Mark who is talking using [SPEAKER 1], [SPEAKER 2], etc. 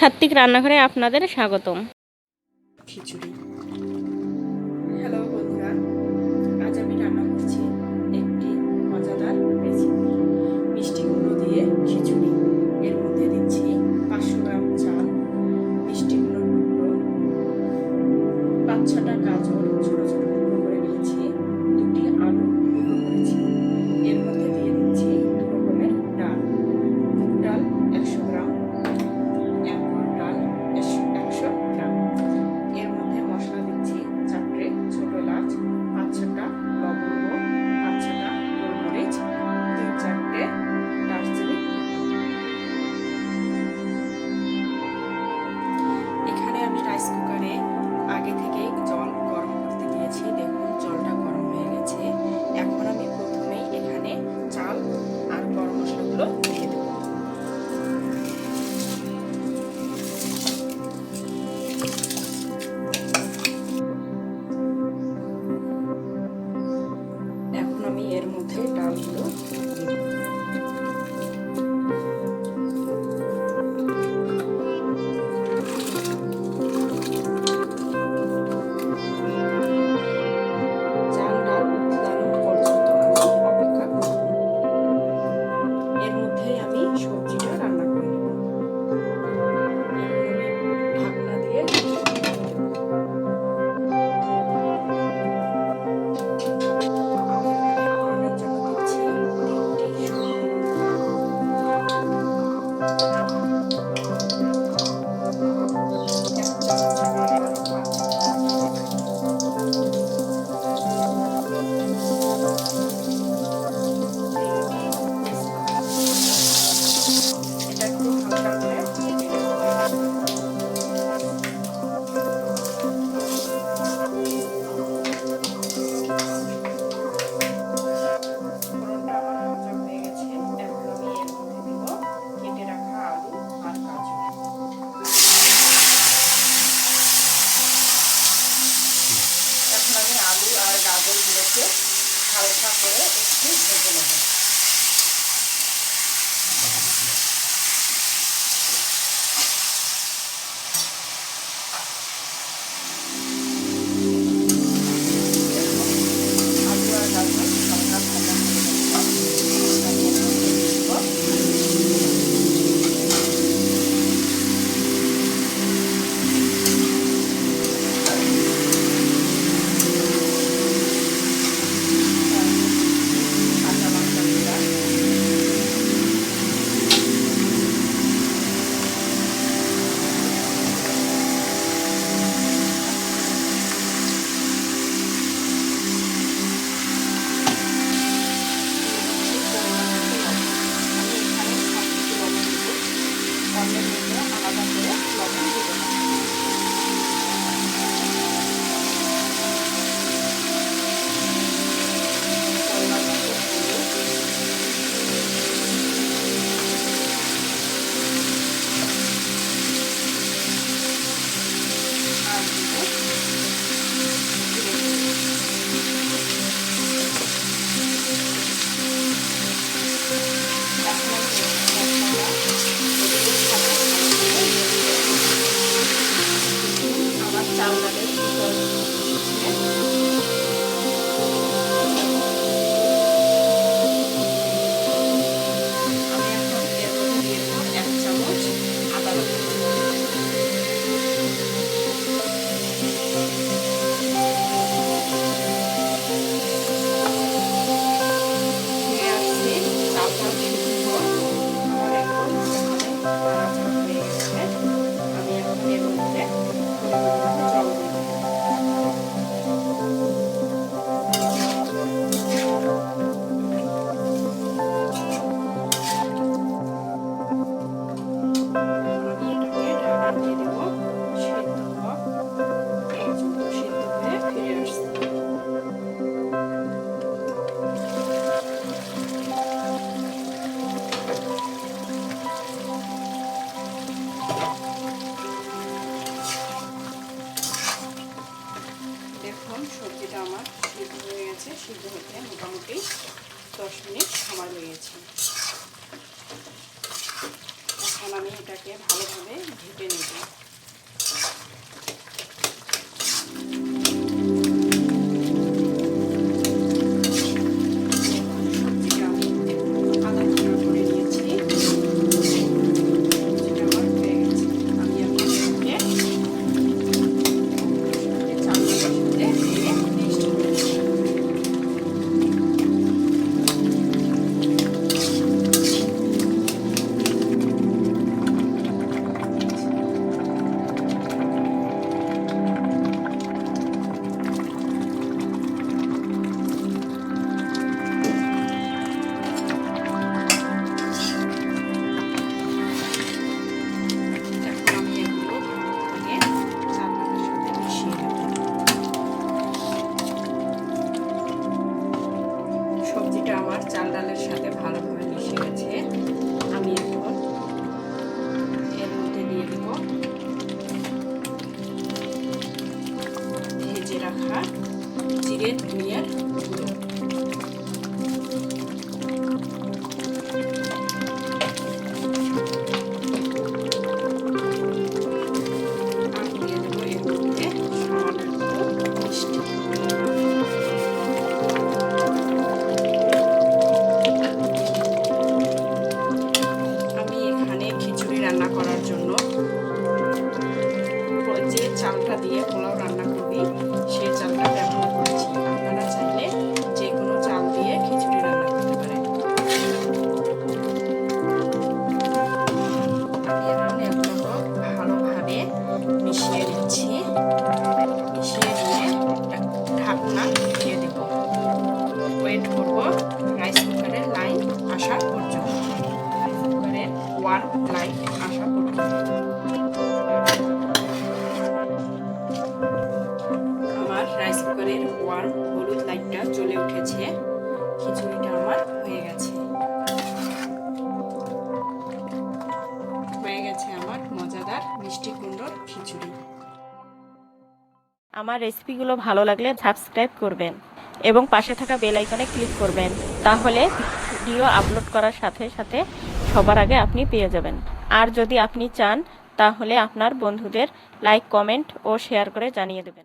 [SPEAKER 1] সাত্বিক রান্নাঘরে আপনাদের স্বাগতম।
[SPEAKER 2] খিচুড়ি। হ্যালো বন্ধুরা, আজ আমি রান্না করছি একটি মজাদার রেসিপি, মিষ্টি কুমড়ো দিয়ে খিচুড়ি। এর মধ্যে দিচ্ছি 500 গ্রাম চাল, মিষ্টি কুমড়োর টুকরো, 5-6টা গাজর ছোট ছোট টুকরো করে নিয়েছি, 2টি আলু টুকরো করেছি। এর মধ্যে দিয়ে দিচ্ছি 2 রকমের ডাল, মুগ ডাল 100 গ্রাম, অ্যাঙ্কর ডাল 100 গ্রাম। এর মধ্যে মশলা দিচ্ছি 4টে ছোট এলাচ, 5-6টা লবঙ্গ, 5-6টা গোলমরিচ, 3-4টে দারচিনি। এখানে আমি রাইস কুকারে আগে থেকেই জল গরম করতে দিয়েছি। দেখুন জলটা গরম হয়ে গেছে। এখন আমি প্রথমেই এখানে চাল আর গরম মশলাগুলো দিয়ে দেব। এখন আমি এর মধ্যে ডালগুলো দিয়ে দেব। রাখা জিরে ধনিয়ার গুঁড়ো, আর দিয়ে দেবো এর মধ্যে সামান্য একটু মিষ্টি। আমি এখানে খিচুড়ি রান্না করার জন্য যে চালটা দিয়ে পোলাও রান্না করবি সেই চালটা ব্যবহার করেছি। আপনারা চাইলে যে কোনো চাল দিয়ে খিচুড়ি রান্না করতে পারেন। আমি এখন এগুলো ভালোভাবে মিশিয়ে নিচ্ছি। মিশিয়ে নিয়ে ঢাকনা দিয়ে দেব। ওয়েট করব রাইস কুকারের লাইন আসা পর্যন্ত। রাইস কুকারের ওয়ান লাইন আসা পর্যন্ত। রাইস কুকারের ওয়ার্ম হলুদ লাইটটা জ্বলে উঠেছে। খিচুড়িটা আমার হয়ে গেছে আমার মজাদার মিষ্টি কুমড়োর খিচুড়ি।
[SPEAKER 1] আমার রেসিপিগুলো ভালো লাগলে সাবস্ক্রাইব করবেন এবং পাশে থাকা বেল আইকনে ক্লিক করবেন, তাহলে ভিডিও আপলোড করার সাথে সাথে সবার আগে আপনি পেয়ে যাবেন। আর যদি আপনি চান তাহলে আপনার বন্ধুদের লাইক, কমেন্ট ও শেয়ার করে জানিয়ে দেবেন।